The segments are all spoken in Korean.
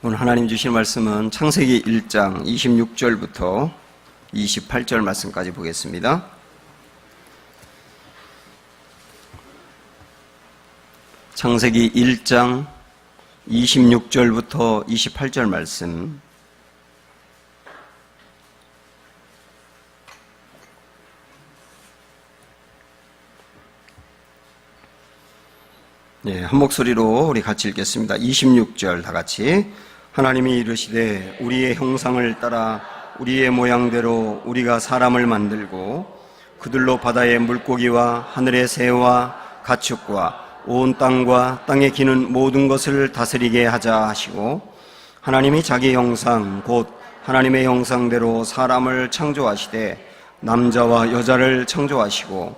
오늘 하나님 주신 말씀은 창세기 1장 26절부터 28절 말씀까지 보겠습니다. 창세기 1장 26절부터 28절 말씀. 네, 한 목소리로 우리 같이 읽겠습니다. 26절 다 같이. 하나님이 이르시되 우리의 형상을 따라 우리의 모양대로 우리가 사람을 만들고 그들로 바다의 물고기와 하늘의 새와 가축과 온 땅과 땅에 기는 모든 것을 다스리게 하자 하시고, 하나님이 자기 형상 곧 하나님의 형상대로 사람을 창조하시되 남자와 여자를 창조하시고,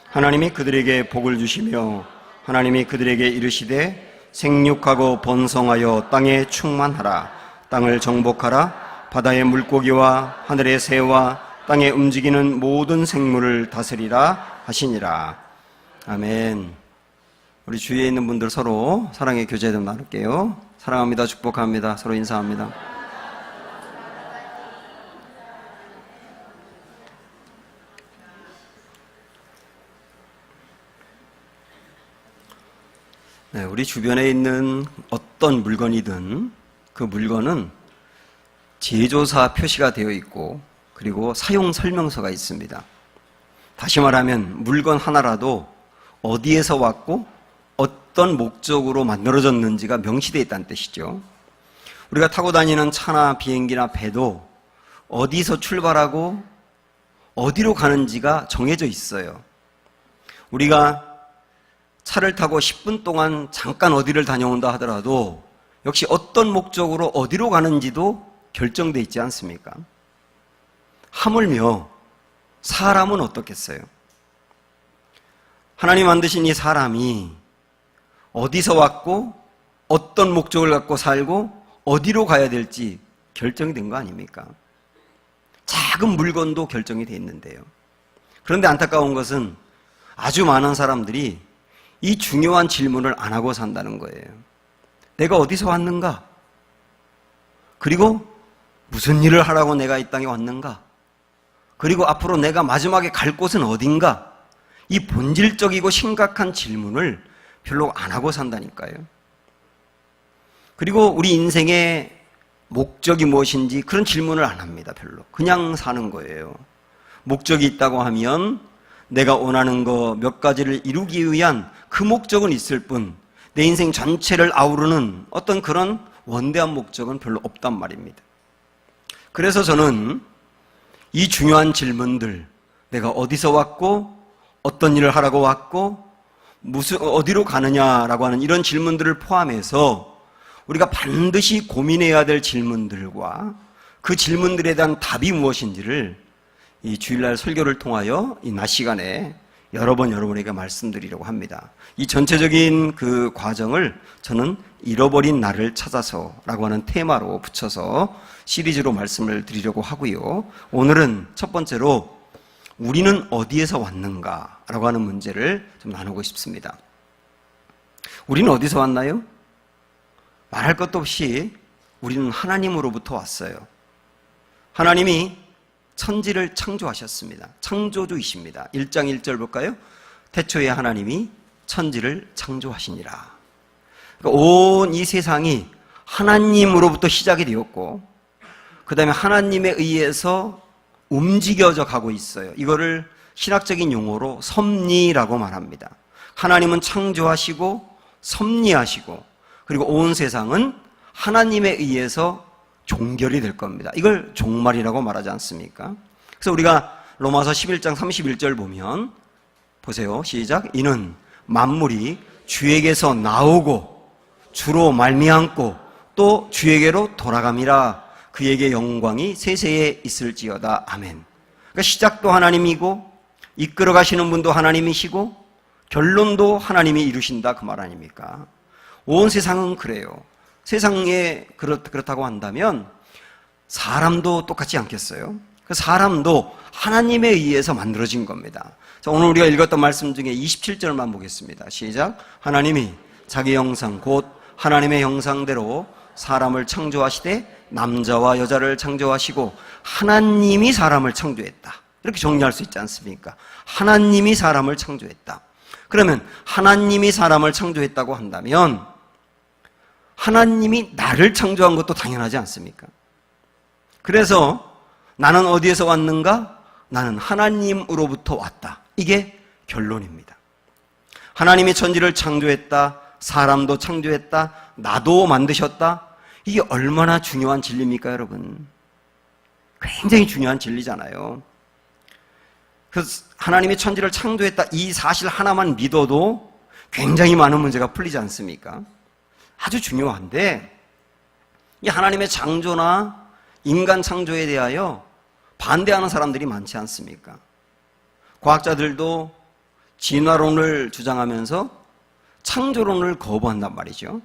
하나님이 그들에게 복을 주시며 하나님이 그들에게 이르시되 생육하고 번성하여 땅에 충만하라. 땅을 정복하라. 바다의 물고기와 하늘의 새와 땅에 움직이는 모든 생물을 다스리라 하시니라. 아멘. 우리 주위에 있는 분들 서로 사랑의 교제 좀 나눌게요. 사랑합니다. 축복합니다. 서로 인사합니다. 네, 우리 주변에 있는 어떤 물건이든 그 물건은 제조사 표시가 되어 있고, 그리고 사용 설명서가 있습니다. 다시 말하면 물건 하나라도 어디에서 왔고 어떤 목적으로 만들어졌는지가 명시되어 있다는 뜻이죠. 우리가 타고 다니는 차나 비행기나 배도 어디서 출발하고 어디로 가는지가 정해져 있어요. 우리가 차를 타고 10분 동안 잠깐 어디를 다녀온다 하더라도 역시 어떤 목적으로 어디로 가는지도 결정되어 있지 않습니까? 하물며 사람은 어떻겠어요? 하나님 만드신 이 사람이 어디서 왔고 어떤 목적을 갖고 살고 어디로 가야 될지 결정이 된 거 아닙니까? 작은 물건도 결정이 되어 있는데요. 그런데 안타까운 것은 아주 많은 사람들이 이 중요한 질문을 안 하고 산다는 거예요. 내가 어디서 왔는가? 그리고 무슨 일을 하라고 내가 이 땅에 왔는가? 그리고 앞으로 내가 마지막에 갈 곳은 어딘가? 이 본질적이고 심각한 질문을 별로 안 하고 산다니까요. 그리고 우리 인생의 목적이 무엇인지 그런 질문을 안 합니다. 별로. 그냥 사는 거예요. 목적이 있다고 하면 내가 원하는 거 몇 가지를 이루기 위한 그 목적은 있을 뿐, 내 인생 전체를 아우르는 어떤 그런 원대한 목적은 별로 없단 말입니다. 그래서 저는 이 중요한 질문들, 내가 어디서 왔고 어떤 일을 하라고 왔고 어디로 가느냐라고 하는 이런 질문들을 포함해서 우리가 반드시 고민해야 될 질문들과 그 질문들에 대한 답이 무엇인지를 이 주일날 설교를 통하여 이 낮 시간에 여러 번 여러분에게 말씀드리려고 합니다. 이 전체적인 그 과정을 저는 잃어버린 나를 찾아서라고 하는 테마로 붙여서 시리즈로 말씀을 드리려고 하고요. 오늘은 첫 번째로 우리는 어디에서 왔는가라고 하는 문제를 좀 나누고 싶습니다. 우리는 어디서 왔나요? 말할 것도 없이 우리는 하나님으로부터 왔어요. 하나님이 천지를 창조하셨습니다. 창조주이십니다. 1장 1절 볼까요? 태초에 하나님이 천지를 창조하시니라. 그러니까 온 이 세상이 하나님으로부터 시작이 되었고, 그 다음에 하나님에 의해서 움직여져 가고 있어요. 이거를 신학적인 용어로 섭리라고 말합니다. 하나님은 창조하시고 섭리하시고, 그리고 온 세상은 하나님에 의해서 종결이 될 겁니다. 이걸 종말이라고 말하지 않습니까? 그래서 우리가 로마서 11장 31절 보면 보세요. 시작. 이는 만물이 주에게서 나오고 주로 말미암고 또 주에게로 돌아감이라. 그에게 영광이 세세에 있을지어다. 아멘. 그러니까 시작도 하나님이고 이끌어 가시는 분도 하나님이시고 결론도 하나님이 이루신다, 그 말 아닙니까? 온 세상은 그래요. 세상에 그렇다고 한다면 사람도 똑같지 않겠어요? 그 사람도 하나님에 의해서 만들어진 겁니다. 자, 오늘 우리가 읽었던 말씀 중에 27절만 보겠습니다. 시작. 하나님이 자기 형상 곧 하나님의 형상대로 사람을 창조하시되 남자와 여자를 창조하시고 하나님이 사람을 창조했다. 이렇게 정리할 수 있지 않습니까? 하나님이 사람을 창조했다. 그러면 하나님이 사람을 창조했다고 한다면 하나님이 나를 창조한 것도 당연하지 않습니까? 그래서 나는 어디에서 왔는가? 나는 하나님으로부터 왔다. 이게 결론입니다. 하나님이 천지를 창조했다. 사람도 창조했다. 나도 만드셨다. 이게 얼마나 중요한 진리입니까, 여러분? 굉장히 중요한 진리잖아요. 그래서 하나님이 천지를 창조했다. 이 사실 하나만 믿어도 굉장히 많은 문제가 풀리지 않습니까? 아주 중요한데 이 하나님의 창조나 인간 창조에 대하여 반대하는 사람들이 많지 않습니까? 과학자들도 진화론을 주장하면서 창조론을 거부한단 말이죠.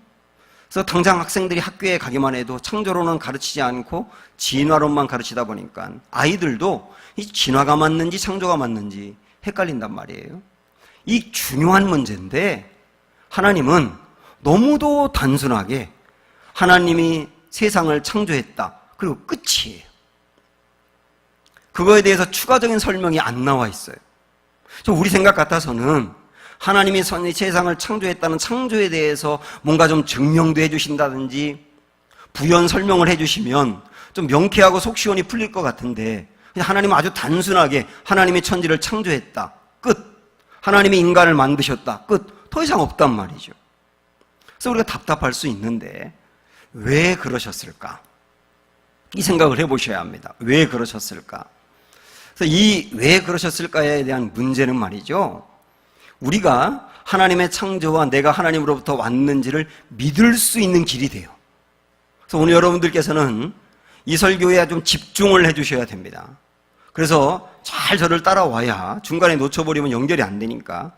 그래서 당장 학생들이 학교에 가기만 해도 창조론은 가르치지 않고 진화론만 가르치다 보니까 아이들도 이 진화가 맞는지 창조가 맞는지 헷갈린단 말이에요. 이 중요한 문제인데 하나님은 너무도 단순하게 하나님이 세상을 창조했다. 그리고 끝이에요. 그거에 대해서 추가적인 설명이 안 나와 있어요. 우리 생각 같아서는 하나님이 세상을 창조했다는 창조에 대해서 뭔가 좀 증명도 해주신다든지 부연 설명을 해주시면 좀 명쾌하고 속 시원히 풀릴 것 같은데 하나님은 아주 단순하게 하나님이 천지를 창조했다. 끝. 하나님이 인간을 만드셨다. 끝. 더 이상 없단 말이죠. 그래서 우리가 답답할 수 있는데 왜 그러셨을까? 이 생각을 해보셔야 합니다. 왜 그러셨을까? 그래서 이 왜 그러셨을까에 대한 문제는 말이죠. 우리가 하나님의 창조와 내가 하나님으로부터 왔는지를 믿을 수 있는 길이 돼요. 그래서 오늘 여러분들께서는 이 설교에 좀 집중을 해주셔야 됩니다. 그래서 잘 저를 따라와야 중간에 놓쳐버리면 연결이 안 되니까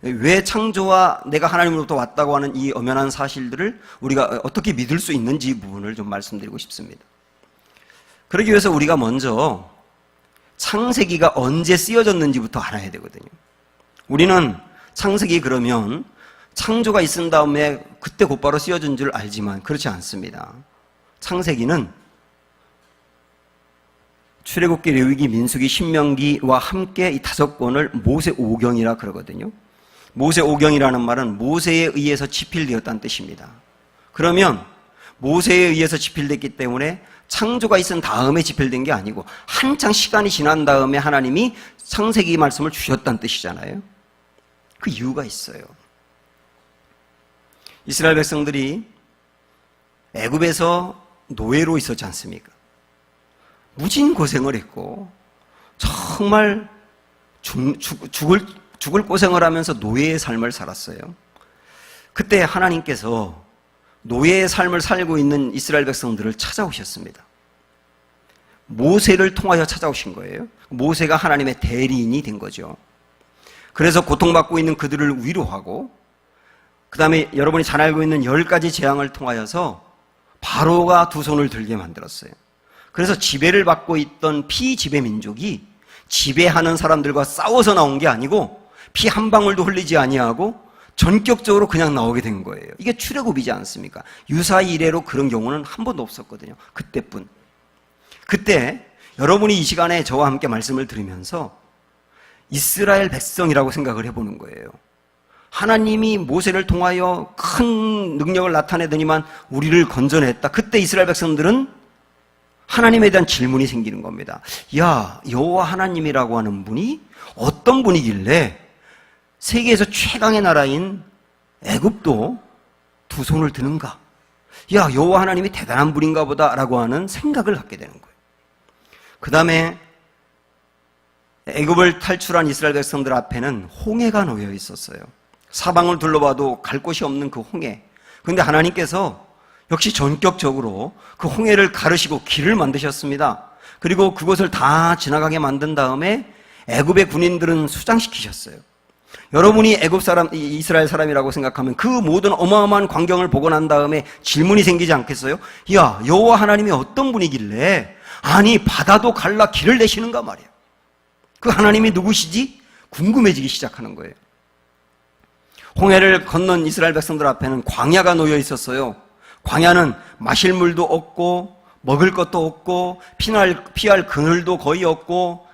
왜 창조와 내가 하나님으로부터 왔다고 하는 이 엄연한 사실들을 우리가 어떻게 믿을 수 있는지 부분을 좀 말씀드리고 싶습니다. 그러기 위해서 우리가 먼저 창세기가 언제 쓰여졌는지부터 알아야 되거든요. 우리는 창세기 그러면 창조가 있은 다음에 그때 곧바로 쓰여진 줄 알지만 그렇지 않습니다. 창세기는 출애굽기, 레위기, 민수기, 신명기와 함께 이 5권을 모세오경이라 그러거든요. 모세오경이라는 말은 모세에 의해서 집필되었다는 뜻입니다. 그러면 모세에 의해서 집필됐기 때문에 창조가 있은 다음에 집필된 게 아니고 한창 시간이 지난 다음에 하나님이 창세기 말씀을 주셨다는 뜻이잖아요. 그 이유가 있어요. 이스라엘 백성들이 애굽에서 노예로 있었지 않습니까? 무진 고생을 했고 정말 죽을 고생을 하면서 노예의 삶을 살았어요. 그때 하나님께서 노예의 삶을 살고 있는 이스라엘 백성들을 찾아오셨습니다. 모세를 통하여 찾아오신 거예요. 모세가 하나님의 대리인이 된 거죠. 그래서 고통받고 있는 그들을 위로하고 그 다음에 여러분이 잘 알고 있는 10가지 재앙을 통하여서 바로가 두 손을 들게 만들었어요. 그래서 지배를 받고 있던 피지배 민족이 지배하는 사람들과 싸워서 나온 게 아니고 피 한 방울도 흘리지 아니하고 전격적으로 그냥 나오게 된 거예요. 이게 출애굽이지 않습니까? 유사히 이래로 그런 경우는 한 번도 없었거든요. 그때뿐. 그때 여러분이 이 시간에 저와 함께 말씀을 들으면서 이스라엘 백성이라고 생각을 해보는 거예요. 하나님이 모세를 통하여 큰 능력을 나타내더니만 우리를 건져냈다. 그때 이스라엘 백성들은 하나님에 대한 질문이 생기는 겁니다. 야, 여호와 하나님이라고 하는 분이 어떤 분이길래 세계에서 최강의 나라인 애굽도 두 손을 드는가? 야, 여호와 하나님이 대단한 분인가 보다라고 하는 생각을 갖게 되는 거예요. 그 다음에 애굽을 탈출한 이스라엘 백성들 앞에는 홍해가 놓여 있었어요. 사방을 둘러봐도 갈 곳이 없는 그 홍해. 그런데 하나님께서 역시 전격적으로 그 홍해를 가르시고 길을 만드셨습니다. 그리고 그곳을 다 지나가게 만든 다음에 애굽의 군인들은 수장시키셨어요. 여러분이 애굽 사람, 이스라엘 사람이라고 생각하면 그 모든 어마어마한 광경을 보고 난 다음에 질문이 생기지 않겠어요? 야, 여호와 하나님이 어떤 분이길래 아니 바다도 갈라 길을 내시는가 말이야. 그 하나님이 누구시지? 궁금해지기 시작하는 거예요. 홍해를 건넌 이스라엘 백성들 앞에는 광야가 놓여 있었어요. 광야는 마실 물도 없고 먹을 것도 없고 피할 그늘도 거의 없고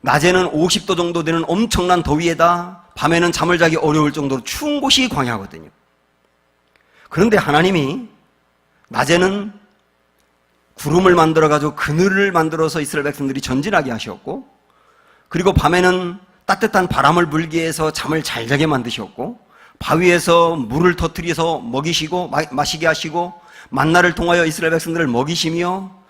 낮에는 50도 정도 되는 엄청난 더위에다 밤에는 잠을 자기 어려울 정도로 추운 곳이 광야거든요. 그런데 하나님이 낮에는 구름을 만들어가지고 그늘을 만들어서 이스라엘 백성들이 전진하게 하셨고, 그리고 밤에는 따뜻한 바람을 불게 해서 잠을 잘 자게 만드셨고, 바위에서 물을 터뜨려서 먹이시고 마시게 하시고, 만나를 통하여 이스라엘 백성들을 먹이시며,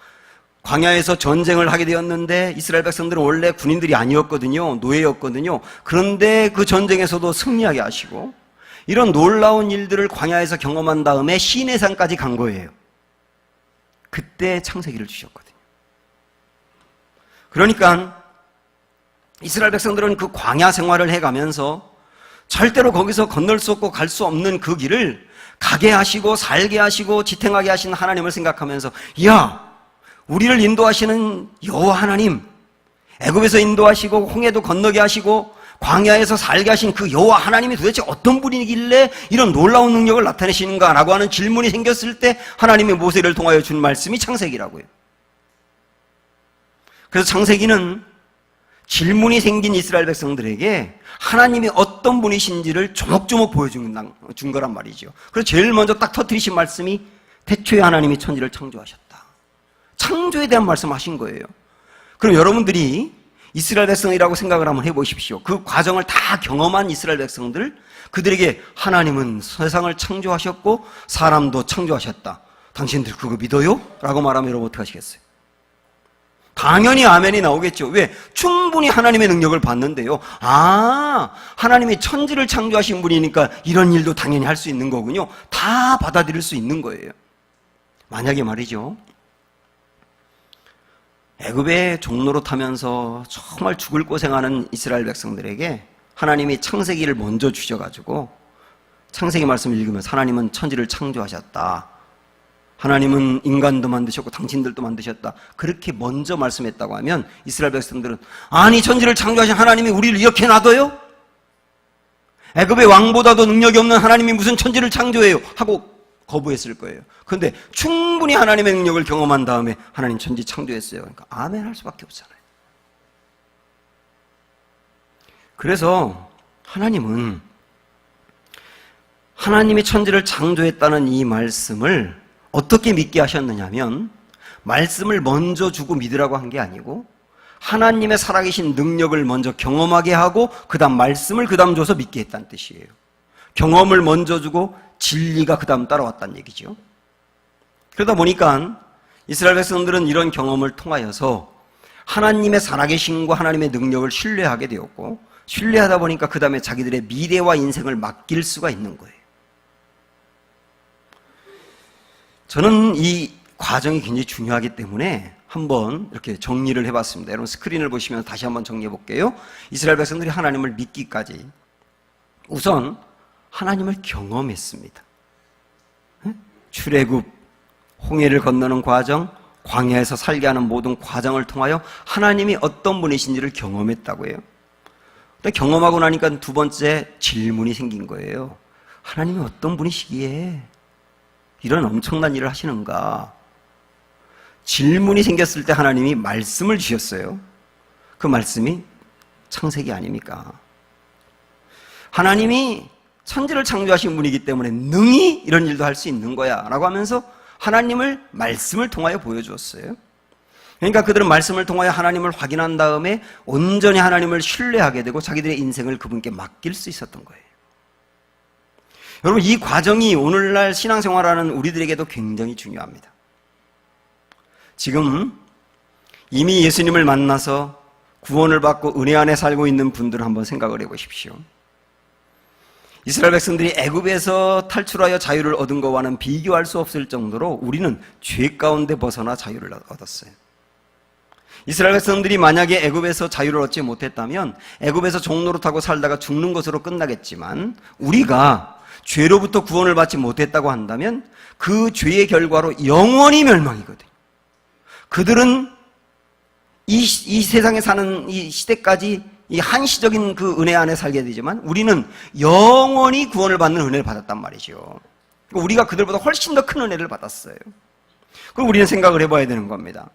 광야에서 전쟁을 하게 되었는데 이스라엘 백성들은 원래 군인들이 아니었거든요. 노예였거든요. 그런데 그 전쟁에서도 승리하게 하시고, 이런 놀라운 일들을 광야에서 경험한 다음에 시내산까지 간 거예요. 그때 창세기를 주셨거든요. 그러니까 이스라엘 백성들은 그 광야 생활을 해가면서 절대로 거기서 건널 수 없고 갈 수 없는 그 길을 가게 하시고 살게 하시고 지탱하게 하신 하나님을 생각하면서, 이야, 우리를 인도하시는 여호와 하나님, 애굽에서 인도하시고 홍해도 건너게 하시고 광야에서 살게 하신 그 여호와 하나님이 도대체 어떤 분이길래 이런 놀라운 능력을 나타내시는가라고 하는 질문이 생겼을 때 하나님이 모세를 통하여 준 말씀이 창세기라고요. 그래서 창세기는 질문이 생긴 이스라엘 백성들에게 하나님이 어떤 분이신지를 조목조목 보여준 거란 말이죠. 그래서 제일 먼저 딱 터뜨리신 말씀이 태초에 하나님이 천지를 창조하셨다. 창조에 대한 말씀하신 거예요. 그럼 여러분들이 이스라엘 백성이라고 생각을 한번 해보십시오. 그 과정을 다 경험한 이스라엘 백성들, 그들에게 하나님은 세상을 창조하셨고 사람도 창조하셨다. 당신들 그거 믿어요? 라고 말하면 여러분 어떻게 하시겠어요? 당연히 아멘이 나오겠죠. 왜? 충분히 하나님의 능력을 봤는데요. 아, 하나님이 천지를 창조하신 분이니까 이런 일도 당연히 할 수 있는 거군요. 다 받아들일 수 있는 거예요. 만약에 말이죠, 애굽에 종로로 타면서 정말 죽을 고생하는 이스라엘 백성들에게 하나님이 창세기를 먼저 주셔가지고 창세기 말씀을 읽으면서 하나님은 천지를 창조하셨다, 하나님은 인간도 만드셨고 당신들도 만드셨다, 그렇게 먼저 말씀했다고 하면 이스라엘 백성들은, 아니 천지를 창조하신 하나님이 우리를 이렇게 놔둬요? 애굽의 왕보다도 능력이 없는 하나님이 무슨 천지를 창조해요? 하고 거부했을 거예요. 그런데 충분히 하나님의 능력을 경험한 다음에 하나님 천지 창조했어요. 그러니까 아멘 할 수밖에 없잖아요. 그래서 하나님은 하나님이 천지를 창조했다는 이 말씀을 어떻게 믿게 하셨느냐면, 말씀을 먼저 주고 믿으라고 한 게 아니고 하나님의 살아계신 능력을 먼저 경험하게 하고 그 다음 말씀을 그 다음 줘서 믿게 했다는 뜻이에요. 경험을 먼저 주고 진리가 그 다음 따라왔다는 얘기죠. 그러다 보니까 이스라엘 백성들은 이런 경험을 통하여서 하나님의 살아계심과 하나님의 능력을 신뢰하게 되었고, 신뢰하다 보니까 그 다음에 자기들의 미래와 인생을 맡길 수가 있는 거예요. 저는 이 과정이 굉장히 중요하기 때문에 한번 이렇게 정리를 해봤습니다. 여러분 스크린을 보시면 다시 한번 정리해 볼게요. 이스라엘 백성들이 하나님을 믿기까지 우선 하나님을 경험했습니다. 출애굽, 홍해를 건너는 과정, 광야에서 살게 하는 모든 과정을 통하여 하나님이 어떤 분이신지를 경험했다고 해요. 근데 경험하고 나니까 두 번째 질문이 생긴 거예요. 하나님이 어떤 분이시기에 이런 엄청난 일을 하시는가? 질문이 생겼을 때 하나님이 말씀을 주셨어요. 그 말씀이 창세기 아닙니까? 하나님이 천지를 창조하신 분이기 때문에 능히 이런 일도 할 수 있는 거야 라고 하면서 하나님을 말씀을 통하여 보여주었어요. 그러니까 그들은 말씀을 통하여 하나님을 확인한 다음에 온전히 하나님을 신뢰하게 되고 자기들의 인생을 그분께 맡길 수 있었던 거예요. 여러분, 이 과정이 오늘날 신앙생활하는 우리들에게도 굉장히 중요합니다. 지금 이미 예수님을 만나서 구원을 받고 은혜 안에 살고 있는 분들을 한번 생각을 해보십시오. 이스라엘 백성들이 애굽에서 탈출하여 자유를 얻은 것과는 비교할 수 없을 정도로 우리는 죄 가운데 벗어나 자유를 얻었어요. 이스라엘 백성들이 만약에 애굽에서 자유를 얻지 못했다면 애굽에서 종노릇하고 살다가 죽는 것으로 끝나겠지만, 우리가 죄로부터 구원을 받지 못했다고 한다면 그 죄의 결과로 영원히 멸망이거든요. 그들은 이 세상에 사는 이 시대까지 이 한시적인 그 은혜 안에 살게 되지만 우리는 영원히 구원을 받는 은혜를 받았단 말이죠. 우리가 그들보다 훨씬 더 큰 은혜를 받았어요. 그럼 우리는 생각을 해봐야 되는 겁니다.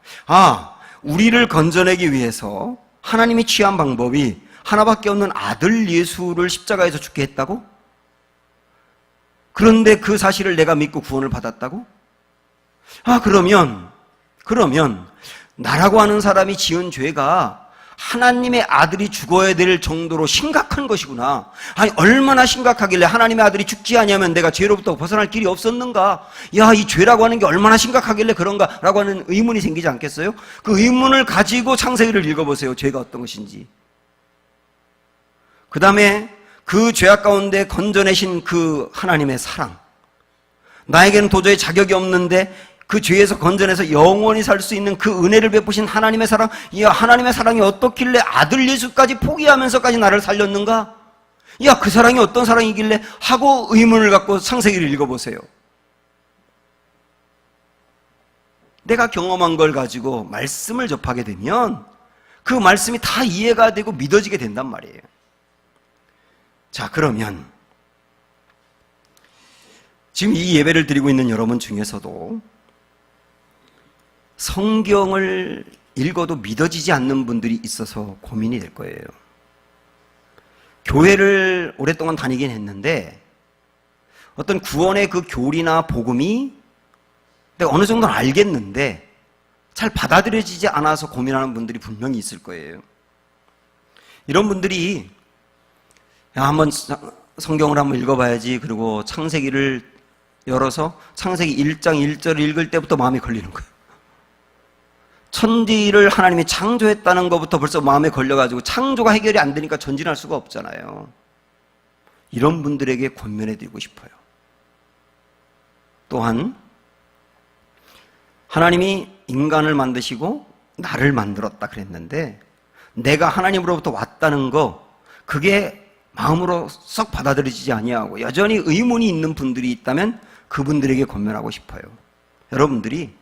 우리를 건져내기 위해서 하나님이 취한 방법이 하나밖에 없는 아들 예수를 십자가에서 죽게 했다고? 그런데 그 사실을 내가 믿고 구원을 받았다고? 그러면 나라고 하는 사람이 지은 죄가 하나님의 아들이 죽어야 될 정도로 심각한 것이구나. 얼마나 심각하길래 하나님의 아들이 죽지 아니하면 내가 죄로부터 벗어날 길이 없었는가? 이 죄라고 하는 게 얼마나 심각하길래 그런가? 라고 하는 의문이 생기지 않겠어요? 그 의문을 가지고 창세기를 읽어보세요. 죄가 어떤 것인지. 그 다음에 그 죄악 가운데 건져내신 그 하나님의 사랑. 나에게는 도저히 자격이 없는데 그 죄에서 건져내서 영원히 살 수 있는 그 은혜를 베푸신 하나님의 사랑, 이 하나님의 사랑이 어떻길래 아들 예수까지 포기하면서까지 나를 살렸는가? 그 사랑이 어떤 사랑이길래 하고 의문을 갖고 창세기를 읽어보세요. 내가 경험한 걸 가지고 말씀을 접하게 되면 그 말씀이 다 이해가 되고 믿어지게 된단 말이에요. 자, 그러면 지금 이 예배를 드리고 있는 여러분 중에서도 성경을 읽어도 믿어지지 않는 분들이 있어서 고민이 될 거예요. 교회를 오랫동안 다니긴 했는데 어떤 구원의 그 교리나 복음이 내가 어느 정도는 알겠는데 잘 받아들여지지 않아서 고민하는 분들이 분명히 있을 거예요. 이런 분들이 한번 성경을 한번 읽어봐야지, 그리고 창세기를 열어서 창세기 1장 1절을 읽을 때부터 마음이 걸리는 거예요. 천지를 하나님이 창조했다는 것부터 벌써 마음에 걸려가지고 창조가 해결이 안 되니까 전진할 수가 없잖아요. 이런 분들에게 권면해드리고 싶어요. 또한 하나님이 인간을 만드시고 나를 만들었다 그랬는데 내가 하나님으로부터 왔다는 거, 그게 마음으로 썩 받아들여지지 아니하고 여전히 의문이 있는 분들이 있다면 그분들에게 권면하고 싶어요. 여러분들이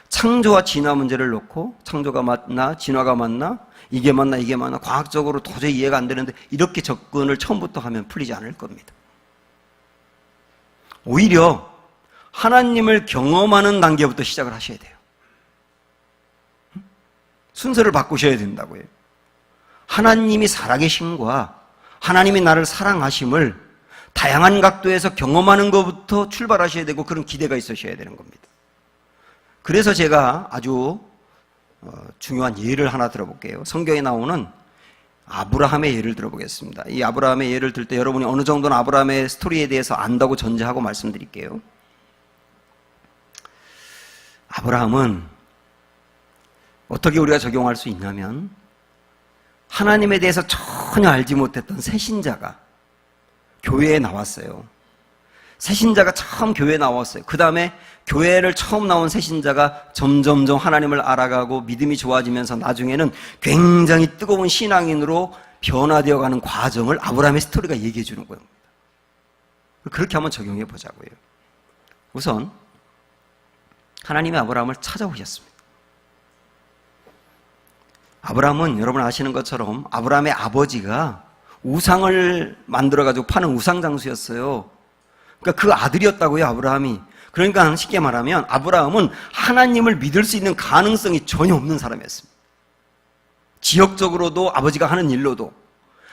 창조와 진화 문제를 놓고 창조가 맞나 진화가 맞나 이게 맞나 이게 맞나 과학적으로 도저히 이해가 안 되는데 이렇게 접근을 처음부터 하면 풀리지 않을 겁니다. 오히려 하나님을 경험하는 단계부터 시작을 하셔야 돼요. 순서를 바꾸셔야 된다고요. 하나님이 살아계심과 하나님이 나를 사랑하심을 다양한 각도에서 경험하는 것부터 출발하셔야 되고 그런 기대가 있으셔야 되는 겁니다. 그래서 제가 아주 중요한 예를 하나 들어볼게요. 성경에 나오는 아브라함의 예를 들어보겠습니다. 이 아브라함의 예를 들 때 여러분이 어느 정도는 아브라함의 스토리에 대해서 안다고 전제하고 말씀드릴게요. 아브라함은 어떻게 우리가 적용할 수 있냐면 하나님에 대해서 전혀 알지 못했던 새신자가 교회에 나왔어요. 새신자가 처음 교회에 나왔어요. 그 다음에 교회를 처음 나온 새신자가 점점점 하나님을 알아가고 믿음이 좋아지면서 나중에는 굉장히 뜨거운 신앙인으로 변화되어 가는 과정을 아브라함의 스토리가 얘기해 주는 거예요. 그렇게 한번 적용해 보자고요. 우선 하나님이 아브라함을 찾아오셨습니다. 아브라함은 여러분 아시는 것처럼 아브라함의 아버지가 우상을 만들어가지고 파는 우상장수였어요. 그러니까 그 아들이었다고요, 아브라함이. 그러니까 쉽게 말하면 아브라함은 하나님을 믿을 수 있는 가능성이 전혀 없는 사람이었습니다. 지역적으로도 아버지가 하는 일로도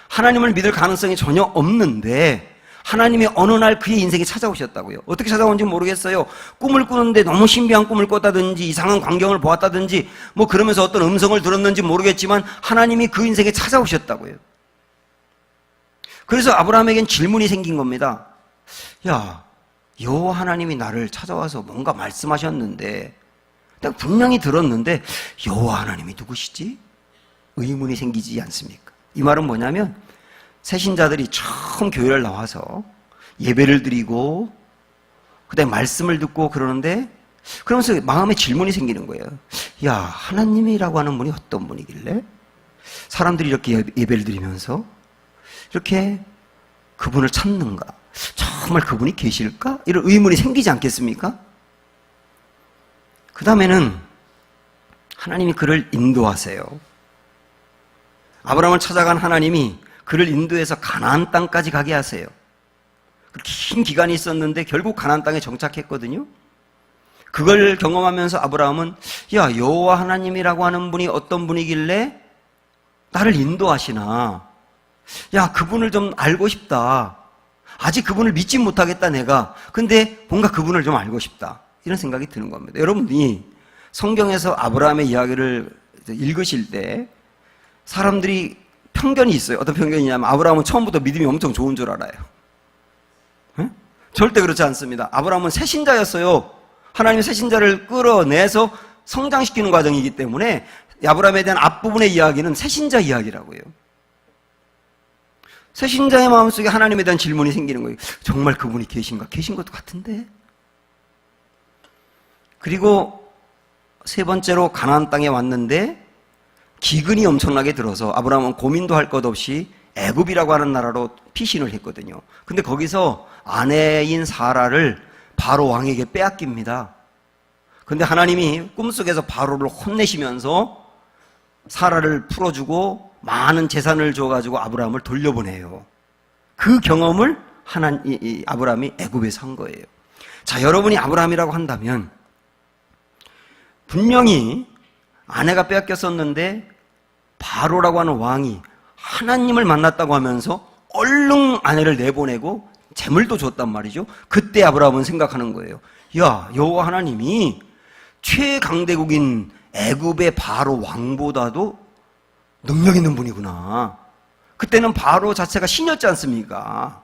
하나님을 믿을 가능성이 전혀 없는데 하나님이 어느 날 그의 인생에 찾아오셨다고요. 어떻게 찾아온지 모르겠어요. 꿈을 꾸는데 너무 신비한 꿈을 꿨다든지 이상한 광경을 보았다든지 뭐 그러면서 어떤 음성을 들었는지 모르겠지만 하나님이 그 인생에 찾아오셨다고요. 그래서 아브라함에겐 질문이 생긴 겁니다. 야, 여호와 하나님이 나를 찾아와서 뭔가 말씀하셨는데 내가 분명히 들었는데 여호와 하나님이 누구시지? 의문이 생기지 않습니까? 이 말은 뭐냐면 새신자들이 처음 교회를 나와서 예배를 드리고 그다음에 말씀을 듣고 그러는데 그러면서 마음에 질문이 생기는 거예요. 야, 하나님이라고 하는 분이 어떤 분이길래 사람들이 이렇게 예배를 드리면서 이렇게 그분을 찾는가? 정말 그분이 계실까? 이런 의문이 생기지 않겠습니까? 그 다음에는 하나님이 그를 인도하세요. 아브라함을 찾아간 하나님이 그를 인도해서 가나안 땅까지 가게 하세요. 긴 기간이 있었는데 결국 가나안 땅에 정착했거든요. 그걸 경험하면서 아브라함은 야, 여호와 하나님이라고 하는 분이 어떤 분이길래 나를 인도하시나? 야, 그분을 좀 알고 싶다. 아직 그분을 믿지 못하겠다 내가. 근데 뭔가 그분을 좀 알고 싶다. 이런 생각이 드는 겁니다. 여러분이 성경에서 아브라함의 이야기를 읽으실 때 사람들이 편견이 있어요. 어떤 편견이냐면 아브라함은 처음부터 믿음이 엄청 좋은 줄 알아요. 에? 절대 그렇지 않습니다. 아브라함은 새신자였어요. 하나님의 새신자를 끌어내서 성장시키는 과정이기 때문에 아브라함에 대한 앞부분의 이야기는 새신자 이야기라고요. 새신자의 마음속에 하나님에 대한 질문이 생기는 거예요. 정말 그분이 계신가? 계신 것도 같은데. 그리고 세 번째로 가나안 땅에 왔는데 기근이 엄청나게 들어서 아브라함은 고민도 할 것 없이 애굽이라고 하는 나라로 피신을 했거든요. 근데 거기서 아내인 사라를 바로 왕에게 빼앗깁니다. 근데 하나님이 꿈속에서 바로를 혼내시면서 사라를 풀어주고 많은 재산을 줘가지고 아브라함을 돌려보내요. 그 경험을 아브라함이 애굽에서 한 거예요. 자, 여러분이 아브라함이라고 한다면 분명히 아내가 빼앗겼었는데 바로라고 하는 왕이 하나님을 만났다고 하면서 얼른 아내를 내보내고 재물도 줬단 말이죠. 그때 아브라함은 생각하는 거예요. 야, 여호와 하나님이 최강대국인 애굽의 바로 왕보다도 능력 있는 분이구나. 그때는 바로 자체가 신이었지 않습니까?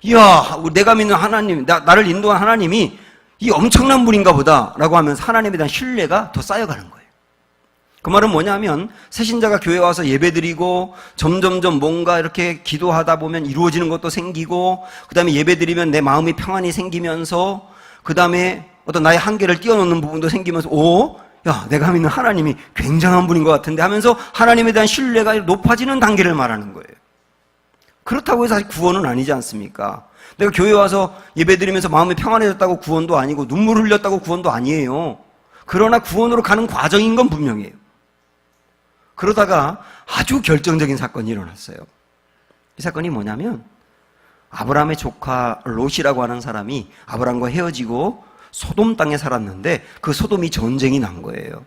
이야, 내가 믿는 하나님, 나를 인도한 하나님이 이 엄청난 분인가 보다 라고 하면서 하나님에 대한 신뢰가 더 쌓여가는 거예요. 그 말은 뭐냐면 새신자가 교회 와서 예배드리고 점점점 뭔가 이렇게 기도하다 보면 이루어지는 것도 생기고 그 다음에 예배드리면 내 마음이 평안이 생기면서 그 다음에 어떤 나의 한계를 뛰어넘는 부분도 생기면서 야, 내가 믿는 하나님이 굉장한 분인 것 같은데 하면서 하나님에 대한 신뢰가 높아지는 단계를 말하는 거예요. 그렇다고 해서 사실 구원은 아니지 않습니까? 내가 교회 와서 예배드리면서 마음이 평안해졌다고 구원도 아니고 눈물 흘렸다고 구원도 아니에요. 그러나 구원으로 가는 과정인 건 분명해요. 그러다가 아주 결정적인 사건이 일어났어요. 이 사건이 뭐냐면 아브라함의 조카 롯이라고 하는 사람이 아브라함과 헤어지고 소돔 땅에 살았는데 그 소돔이 전쟁이 난 거예요.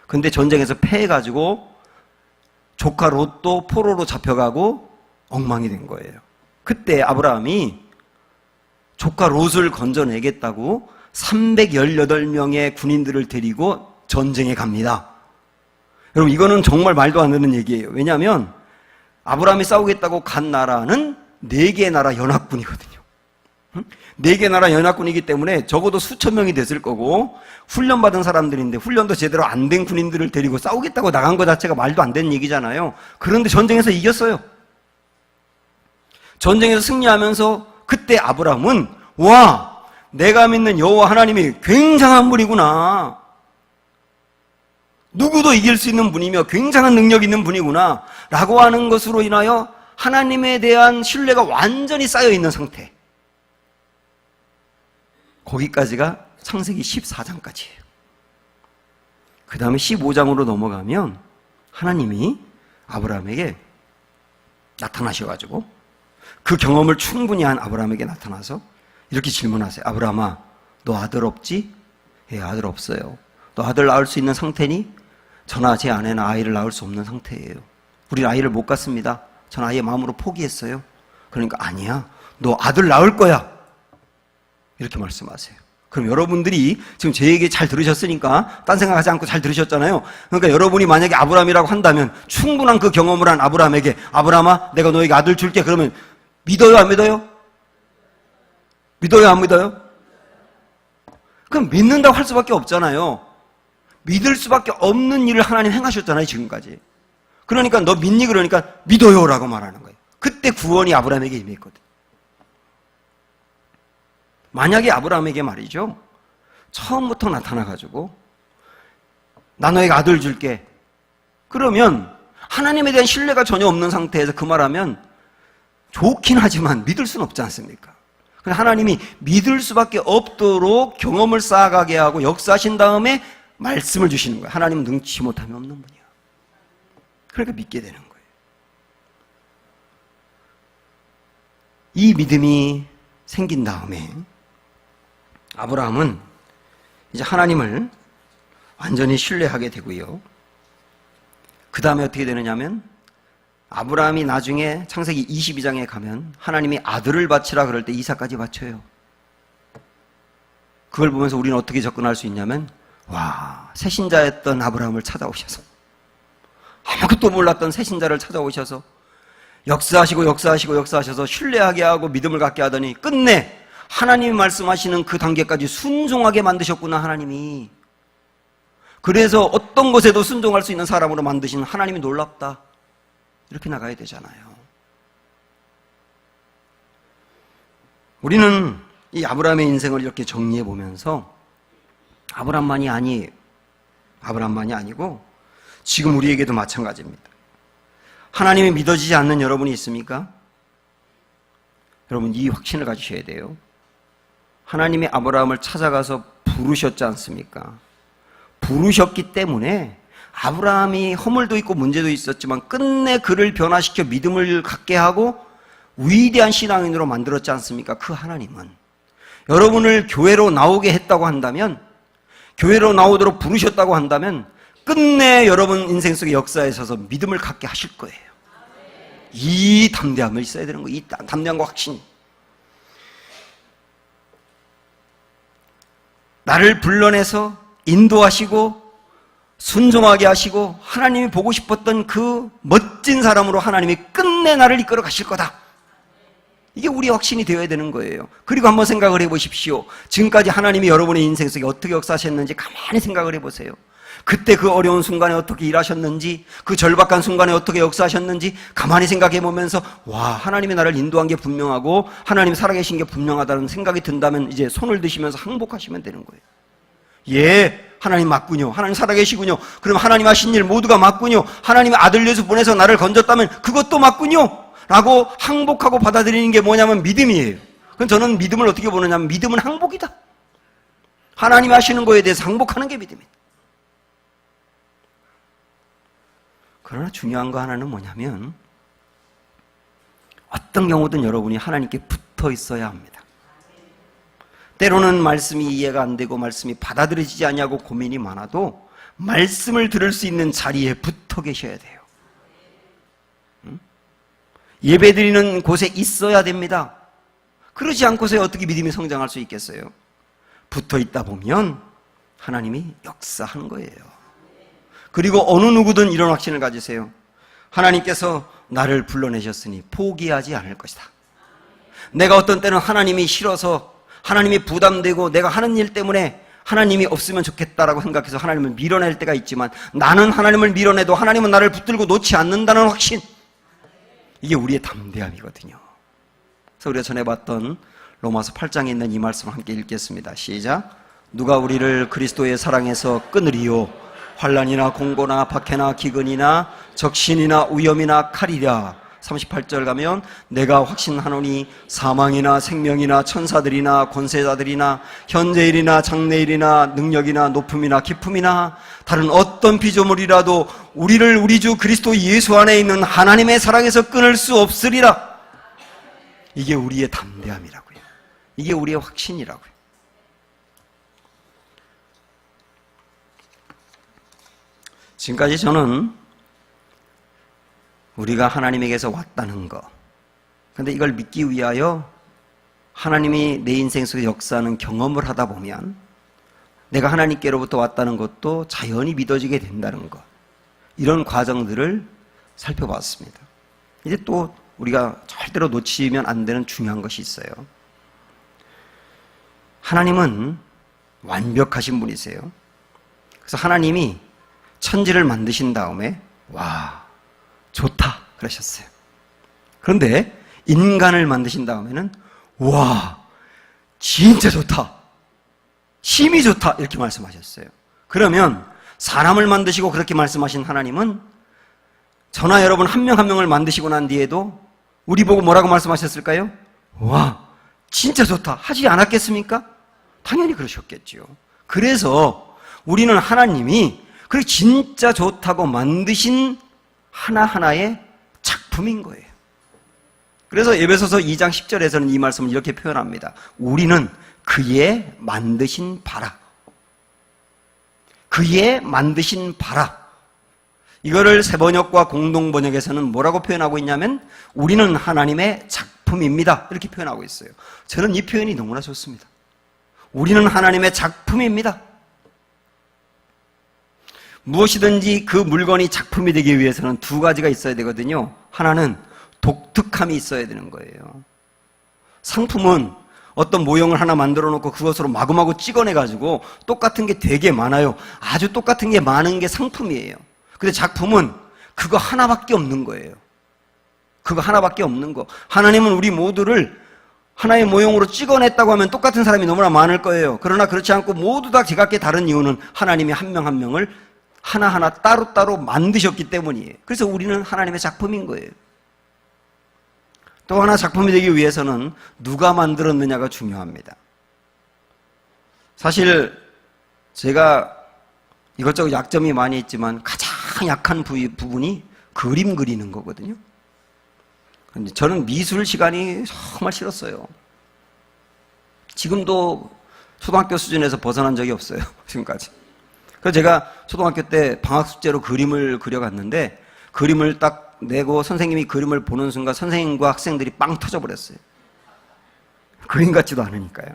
근데 전쟁에서 패해가지고 조카 롯도 포로로 잡혀가고 엉망이 된 거예요. 그때 아브라함이 조카 롯을 건져내겠다고 318명의 군인들을 데리고 전쟁에 갑니다. 여러분, 이거는 정말 말도 안 되는 얘기예요. 왜냐하면 아브라함이 싸우겠다고 간 나라는 4개의 나라 연합군이거든요. 4개 나라 연합군이기 때문에 적어도 수천 명이 됐을 거고 훈련받은 사람들인데 훈련도 제대로 안 된 군인들을 데리고 싸우겠다고 나간 것 자체가 말도 안 되는 얘기잖아요. 그런데 전쟁에서 이겼어요. 전쟁에서 승리하면서 그때 아브라함은 와, 내가 믿는 여호와 하나님이 굉장한 분이구나. 누구도 이길 수 있는 분이며 굉장한 능력 있는 분이구나 라고 하는 것으로 인하여 하나님에 대한 신뢰가 완전히 쌓여있는 상태. 거기까지가 창세기 14장까지예요. 그 다음에 15장으로 넘어가면 하나님이 아브라함에게 나타나셔가지고 그 경험을 충분히 한 아브라함에게 나타나서 이렇게 질문하세요. 아브라함아, 너 아들 없지? 예, 아들 없어요. 너 아들 낳을 수 있는 상태니? 저나 제 아내는 아이를 낳을 수 없는 상태예요. 우리는 아이를 못 갖습니다. 전 아이의 마음으로 포기했어요. 그러니까 아니야, 너 아들 낳을 거야. 이렇게 말씀하세요. 그럼 여러분들이 지금 제 얘기 잘 들으셨으니까 딴 생각하지 않고 잘 들으셨잖아요. 그러니까 여러분이 만약에 아브라함이라고 한다면 충분한 그 경험을 한 아브라함에게 아브라함아, 내가 너에게 아들 줄게. 그러면 믿어요, 안 믿어요? 믿어요, 안 믿어요? 그럼 믿는다고 할 수밖에 없잖아요. 믿을 수밖에 없는 일을 하나님 행하셨잖아요, 지금까지. 그러니까 너 믿니? 그러니까 믿어요 라고 말하는 거예요. 그때 구원이 아브라함에게 임했거든. 만약에 아브라함에게 말이죠, 처음부터 나타나가지고 나 너에게 아들 줄게. 그러면 하나님에 대한 신뢰가 전혀 없는 상태에서 그 말하면 좋긴 하지만 믿을 수는 없지 않습니까? 하나님이 믿을 수밖에 없도록 경험을 쌓아가게 하고 역사하신 다음에 말씀을 주시는 거예요. 하나님은 능치 못함이 없는 분이야. 그러니까 믿게 되는 거예요. 이 믿음이 생긴 다음에 아브라함은 이제 하나님을 완전히 신뢰하게 되고요. 그 다음에 어떻게 되느냐면 아브라함이 나중에 창세기 22장에 가면 하나님이 아들을 바치라 그럴 때 이삭까지 바쳐요. 그걸 보면서 우리는 어떻게 접근할 수 있냐면 와, 새신자였던 아브라함을 찾아오셔서 아무것도 몰랐던 새신자를 찾아오셔서 역사하셔서 신뢰하게 하고 믿음을 갖게 하더니 끝내 하나님이 말씀하시는 그 단계까지 순종하게 만드셨구나. 하나님이 그래서 어떤 것에도 순종할 수 있는 사람으로 만드신 하나님이 놀랍다. 이렇게 나가야 되잖아요. 우리는 이 아브라함의 인생을 이렇게 정리해 보면서 아브라함만이 아니고 지금 우리에게도 마찬가지입니다. 하나님이 믿어지지 않는 여러분이 있습니까? 여러분 이 확신을 가지셔야 돼요. 하나님이 아브라함을 찾아가서 부르셨지 않습니까? 부르셨기 때문에 아브라함이 허물도 있고 문제도 있었지만 끝내 그를 변화시켜 믿음을 갖게 하고 위대한 신앙인으로 만들었지 않습니까? 그 하나님은 여러분을 교회로 나오게 했다고 한다면, 교회로 나오도록 부르셨다고 한다면 끝내 여러분 인생 속의 역사에 서서 믿음을 갖게 하실 거예요. 이 담대함이 있어야 되는 거예요. 이 담대함과 확신. 나를 불러내서 인도하시고 순종하게 하시고 하나님이 보고 싶었던 그 멋진 사람으로 하나님이 끝내 나를 이끌어 가실 거다. 이게 우리의 확신이 되어야 되는 거예요. 그리고 한번 생각을 해보십시오. 지금까지 하나님이 여러분의 인생 속에 어떻게 역사하셨는지 가만히 생각을 해보세요. 그때 그 어려운 순간에 어떻게 일하셨는지, 그 절박한 순간에 어떻게 역사하셨는지 가만히 생각해 보면서 와, 하나님이 나를 인도한 게 분명하고 하나님이 살아계신 게 분명하다는 생각이 든다면 이제 손을 드시면서 항복하시면 되는 거예요. 예, 하나님 맞군요. 하나님 살아계시군요. 그럼 하나님 하신 일 모두가 맞군요. 하나님이 아들 예수 보내서 나를 건졌다면 그것도 맞군요. 라고 항복하고 받아들이는 게 뭐냐면 믿음이에요. 그럼 저는 믿음을 어떻게 보느냐면 믿음은 항복이다. 하나님이 하시는 거에 대해서 항복하는 게 믿음이다. 그러나 중요한 거 하나는 뭐냐면 어떤 경우든 여러분이 하나님께 붙어 있어야 합니다. 때로는 말씀이 이해가 안 되고 말씀이 받아들여지지 않냐고 고민이 많아도 말씀을 들을 수 있는 자리에 붙어 계셔야 돼요. 예배드리는 곳에 있어야 됩니다. 그러지 않고서 어떻게 믿음이 성장할 수 있겠어요? 붙어 있다 보면 하나님이 역사하는 거예요. 그리고 어느 누구든 이런 확신을 가지세요. 하나님께서 나를 불러내셨으니 포기하지 않을 것이다. 내가 어떤 때는 하나님이 싫어서 하나님이 부담되고 내가 하는 일 때문에 하나님이 없으면 좋겠다라고 생각해서 하나님을 밀어낼 때가 있지만 나는 하나님을 밀어내도 하나님은 나를 붙들고 놓지 않는다는 확신, 이게 우리의 담대함이거든요. 그래서 우리가 전에 봤던 로마서 8장에 있는 이 말씀을 함께 읽겠습니다. 시작. 누가 우리를 그리스도의 사랑에서 끊으리요? 환난이나 공고나 박해나 기근이나 적신이나 위험이나 칼이랴. 38절 가면 내가 확신하노니 사망이나 생명이나 천사들이나 권세자들이나 현재일이나 장래일이나 능력이나 높음이나 깊음이나 다른 어떤 피조물이라도 우리를 우리 주 그리스도 예수 안에 있는 하나님의 사랑에서 끊을 수 없으리라. 이게 우리의 담대함이라고요. 이게 우리의 확신이라고요. 지금까지 저는 우리가 하나님에게서 왔다는 것, 근데 이걸 믿기 위하여 하나님이 내 인생 속에 역사하는 경험을 하다 보면 내가 하나님께로부터 왔다는 것도 자연히 믿어지게 된다는 것, 이런 과정들을 살펴봤습니다. 이제 또 우리가 절대로 놓치면 안 되는 중요한 것이 있어요. 하나님은 완벽하신 분이세요. 그래서 하나님이 천지를 만드신 다음에 와, 좋다 그러셨어요. 그런데 인간을 만드신 다음에는 와, 진짜 좋다, 심히 좋다 이렇게 말씀하셨어요. 그러면 사람을 만드시고 그렇게 말씀하신 하나님은 저나 여러분 한 명 한 명을 만드시고 난 뒤에도 우리 보고 뭐라고 말씀하셨을까요? 와, 진짜 좋다 하지 않았겠습니까? 당연히 그러셨겠죠. 그래서 우리는 하나님이 그렇게 진짜 좋다고 만드신 하나하나의 작품인 거예요. 그래서 에베소서 2장 10절에서는 이 말씀을 이렇게 표현합니다. 우리는 그의 만드신 바라. 그의 만드신 바라. 이거를 새번역과 공동번역에서는 뭐라고 표현하고 있냐면 우리는 하나님의 작품입니다. 이렇게 표현하고 있어요. 저는 이 표현이 너무나 좋습니다. 우리는 하나님의 작품입니다. 무엇이든지 그 물건이 작품이 되기 위해서는 두 가지가 있어야 되거든요. 하나는 독특함이 있어야 되는 거예요. 상품은 어떤 모형을 하나 만들어 놓고 그것으로 마구마구 찍어내가지고 똑같은 게 되게 많아요. 아주 똑같은 게 많은 게 상품이에요. 근데 작품은 그거 하나밖에 없는 거예요. 그거 하나밖에 없는 거. 하나님은 우리 모두를 하나의 모형으로 찍어냈다고 하면 똑같은 사람이 너무나 많을 거예요. 그러나 그렇지 않고 모두 다 제각기 다른 이유는 하나님이 한 명 한 명을 하나하나 따로따로 만드셨기 때문이에요. 그래서 우리는 하나님의 작품인 거예요. 또 하나 작품이 되기 위해서는 누가 만들었느냐가 중요합니다. 사실 제가 이것저것 약점이 많이 있지만 가장 약한 부분이 그림 그리는 거거든요. 근데 저는 미술 시간이 정말 싫었어요. 지금도 초등학교 수준에서 벗어난 적이 없어요. 지금까지. 그래서 제가 초등학교 때 방학 숙제로 그림을 그려갔는데 그림을 딱 내고 선생님이 그림을 보는 순간 선생님과 학생들이 빵 터져버렸어요. 그림 같지도 않으니까요.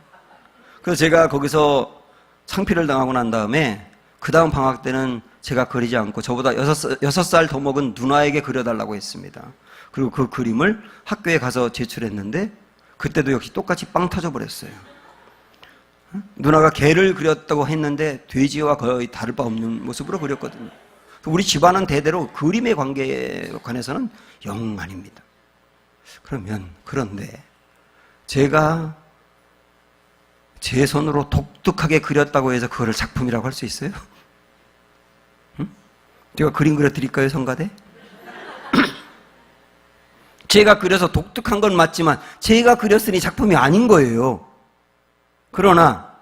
그래서 제가 거기서 창피를 당하고 난 다음에 그 다음 방학 때는 제가 그리지 않고 저보다 6살 더 먹은 누나에게 그려달라고 했습니다. 그리고 그 그림을 학교에 가서 제출했는데 그때도 역시 똑같이 빵 터져버렸어요. 누나가 개를 그렸다고 했는데 돼지와 거의 다를 바 없는 모습으로 그렸거든요. 우리 집안은 대대로 그림의 관계에 관해서는 영 아닙니다. 그런데 제가 제 손으로 독특하게 그렸다고 해서 그거를 작품이라고 할 수 있어요? 응? 제가 그림 그려드릴까요, 성가대? 제가 그려서 독특한 건 맞지만 제가 그렸으니 작품이 아닌 거예요. 그러나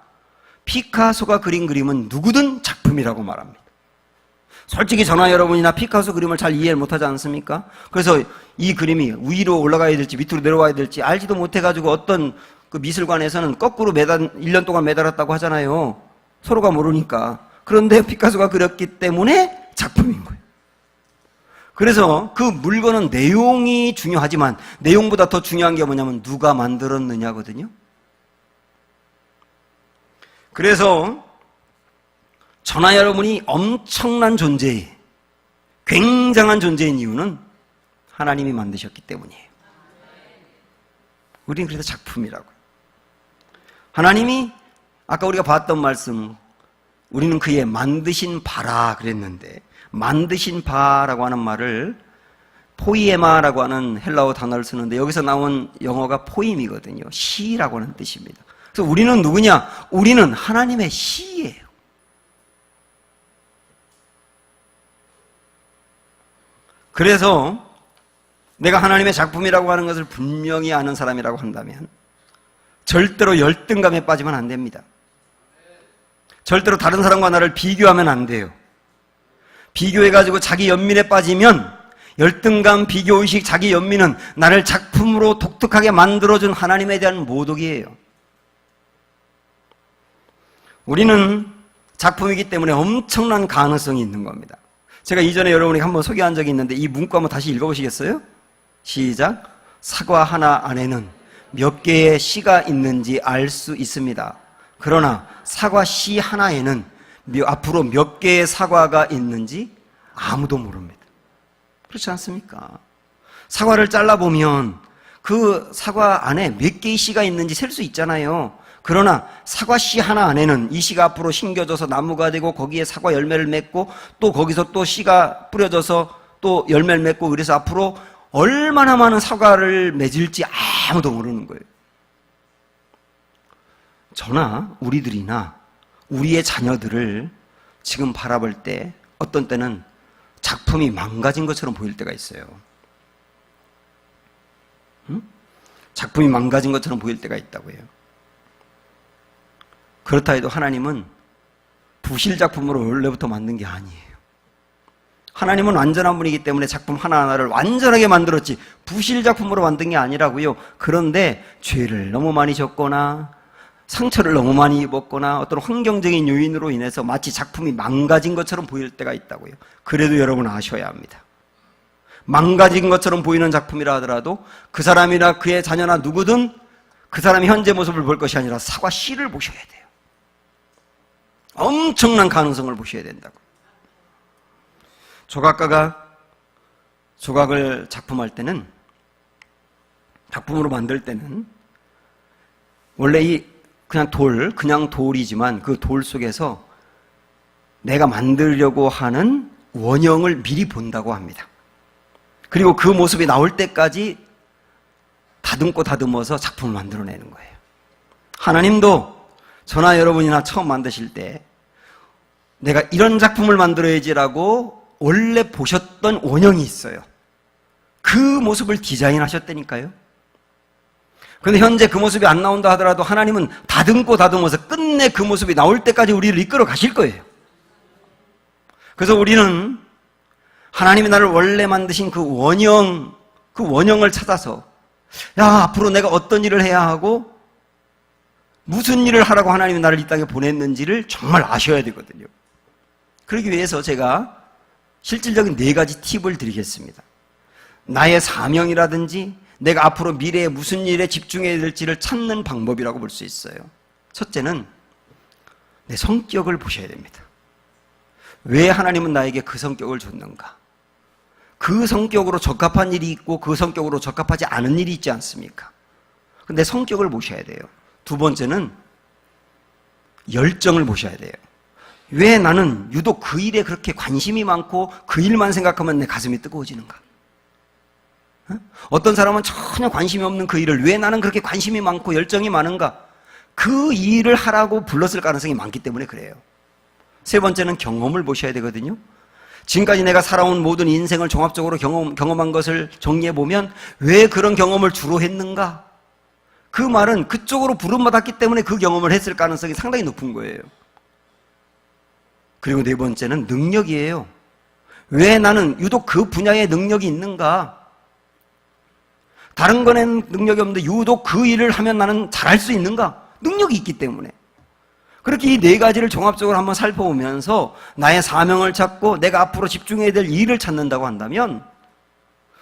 피카소가 그린 그림은 누구든 작품이라고 말합니다. 솔직히 저나 여러분이나 피카소 그림을 잘 이해를 못하지 않습니까? 그래서 이 그림이 위로 올라가야 될지 밑으로 내려와야 될지 알지도 못해가지고 어떤 그 미술관에서는 거꾸로 1년 동안 매달았다고 하잖아요. 서로가 모르니까. 그런데 피카소가 그렸기 때문에 작품인 거예요. 그래서 그 물건은 내용이 중요하지만 내용보다 더 중요한 게 뭐냐면 누가 만들었느냐거든요. 그래서 저나 여러분이 엄청난 존재에 굉장한 존재인 이유는 하나님이 만드셨기 때문이에요. 우리는 그래서 작품이라고요. 하나님이 아까 우리가 봤던 말씀 우리는 그의 만드신 바라 그랬는데 만드신 바라고 하는 말을 포이에마라고 하는 헬라어 단어를 쓰는데 여기서 나온 영어가 포임이거든요. 시라고 하는 뜻입니다. 그래서 우리는 누구냐? 우리는 하나님의 시예요. 그래서 내가 하나님의 작품이라고 하는 것을 분명히 아는 사람이라고 한다면 절대로 열등감에 빠지면 안 됩니다. 절대로 다른 사람과 나를 비교하면 안 돼요. 비교해가지고 자기 연민에 빠지면 열등감, 비교의식, 자기 연민은 나를 작품으로 독특하게 만들어준 하나님에 대한 모독이에요. 우리는 작품이기 때문에 엄청난 가능성이 있는 겁니다. 제가 이전에 여러분에게 한번 소개한 적이 있는데 이 문구 한번 다시 읽어보시겠어요? 시작. 사과 하나 안에는 몇 개의 씨가 있는지 알 수 있습니다. 그러나 사과 씨 하나에는 앞으로 몇 개의 사과가 있는지 아무도 모릅니다. 그렇지 않습니까? 사과를 잘라보면 그 사과 안에 몇 개의 씨가 있는지 셀 수 있잖아요. 그러나 사과 씨 하나 안에는 이 씨가 앞으로 심겨져서 나무가 되고 거기에 사과 열매를 맺고 또 거기서 또 씨가 뿌려져서 또 열매를 맺고 그래서 앞으로 얼마나 많은 사과를 맺을지 아무도 모르는 거예요. 저나 우리들이나 우리의 자녀들을 지금 바라볼 때 어떤 때는 작품이 망가진 것처럼 보일 때가 있어요. 작품이 망가진 것처럼 보일 때가 있다고 해요. 그렇다 해도 하나님은 부실 작품으로 원래부터 만든 게 아니에요. 하나님은 완전한 분이기 때문에 작품 하나하나를 완전하게 만들었지 부실 작품으로 만든 게 아니라고요. 그런데 죄를 너무 많이 졌거나 상처를 너무 많이 입었거나 어떤 환경적인 요인으로 인해서 마치 작품이 망가진 것처럼 보일 때가 있다고요. 그래도 여러분 아셔야 합니다. 망가진 것처럼 보이는 작품이라 하더라도 그 사람이나 그의 자녀나 누구든 그 사람의 현재 모습을 볼 것이 아니라 사과 씨를 보셔야 돼요. 엄청난 가능성을 보셔야 된다고. 조각가가 조각을 작품할 때는, 작품으로 만들 때는 원래 그냥 돌이지만 그 돌 속에서 내가 만들려고 하는 원형을 미리 본다고 합니다. 그리고 그 모습이 나올 때까지 다듬어서 작품을 만들어내는 거예요. 하나님도 저나 여러분이나 처음 만드실 때 내가 이런 작품을 만들어야지라고 원래 보셨던 원형이 있어요. 그 모습을 디자인하셨다니까요. 그런데 현재 그 모습이 안 나온다 하더라도 하나님은 다듬어서 끝내 그 모습이 나올 때까지 우리를 이끌어 가실 거예요. 그래서 우리는 하나님이 나를 원래 만드신 그 원형을 찾아서 앞으로 내가 어떤 일을 해야 하고 무슨 일을 하라고 하나님이 나를 이 땅에 보냈는지를 정말 아셔야 되거든요. 그러기 위해서 제가 실질적인 4가지 팁을 드리겠습니다. 나의 사명이라든지 내가 앞으로 미래에 무슨 일에 집중해야 될지를 찾는 방법이라고 볼 수 있어요. 첫째는 내 성격을 보셔야 됩니다. 왜 하나님은 나에게 그 성격을 줬는가? 그 성격으로 적합한 일이 있고 그 성격으로 적합하지 않은 일이 있지 않습니까? 근데 성격을 보셔야 돼요. 두 번째는 열정을 보셔야 돼요. 왜 나는 유독 그 일에 그렇게 관심이 많고 그 일만 생각하면 내 가슴이 뜨거워지는가? 어떤 사람은 전혀 관심이 없는 그 일을 왜 나는 그렇게 관심이 많고 열정이 많은가? 그 일을 하라고 불렀을 가능성이 많기 때문에 그래요. 세 번째는 경험을 보셔야 되거든요. 지금까지 내가 살아온 모든 인생을 종합적으로 경험한 것을 정리해보면 왜 그런 경험을 주로 했는가? 그 말은 그쪽으로 부름받았기 때문에 그 경험을 했을 가능성이 상당히 높은 거예요. 그리고 네 번째는 능력이에요. 왜 나는 유독 그 분야에 능력이 있는가? 다른 거는 능력이 없는데 유독 그 일을 하면 나는 잘할 수 있는가? 능력이 있기 때문에. 그렇게 이 4가지를 종합적으로 한번 살펴보면서 나의 사명을 찾고 내가 앞으로 집중해야 될 일을 찾는다고 한다면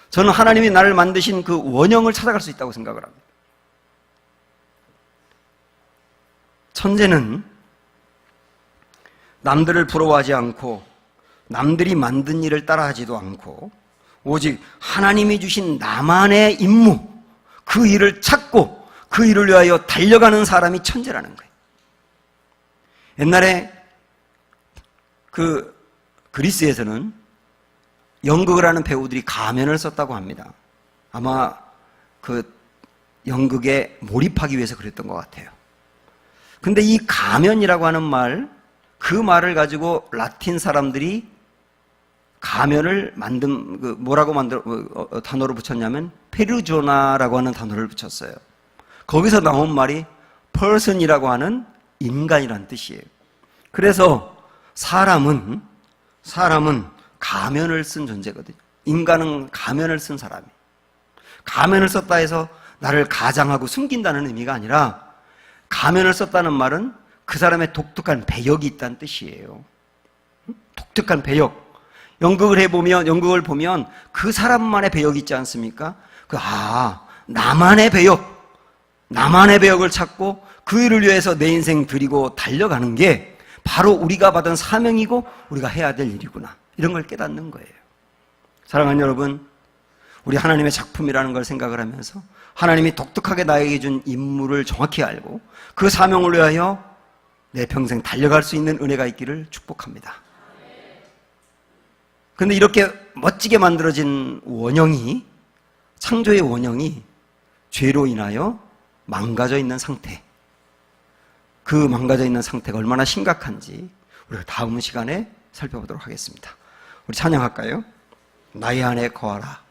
저는 하나님이 나를 만드신 그 원형을 찾아갈 수 있다고 생각을 합니다. 천재는 남들을 부러워하지 않고 남들이 만든 일을 따라하지도 않고 오직 하나님이 주신 나만의 임무, 그 일을 찾고 그 일을 위하여 달려가는 사람이 천재라는 거예요. 옛날에 그리스에서는 연극을 하는 배우들이 가면을 썼다고 합니다. 아마 그 연극에 몰입하기 위해서 그랬던 것 같아요. 근데 이 가면이라고 하는 말, 그 말을 가지고 라틴 사람들이 가면을 단어로 붙였냐면 페르조나라고 하는 단어를 붙였어요. 거기서 나온 말이 person이라고 하는 인간이란 뜻이에요. 그래서 사람은 가면을 쓴 존재거든요. 인간은 가면을 쓴 사람이에요. 가면을 썼다 해서 나를 가장하고 숨긴다는 의미가 아니라 가면을 썼다는 말은 그 사람의 독특한 배역이 있다는 뜻이에요. 독특한 배역. 연극을 보면 그 사람만의 배역이 있지 않습니까? 나만의 배역을 찾고 그 일을 위해서 내 인생 드리고 달려가는 게 바로 우리가 받은 사명이고 우리가 해야 될 일이구나. 이런 걸 깨닫는 거예요. 사랑하는 여러분, 우리 하나님의 작품이라는 걸 생각을 하면서 하나님이 독특하게 나에게 준 임무를 정확히 알고 그 사명을 위하여 내 평생 달려갈 수 있는 은혜가 있기를 축복합니다. 그런데 이렇게 멋지게 만들어진 원형이, 창조의 원형이 죄로 인하여 망가져 있는 상태, 그 망가져 있는 상태가 얼마나 심각한지 우리가 다음 시간에 살펴보도록 하겠습니다. 우리 찬양할까요? 나의 안에 거하라.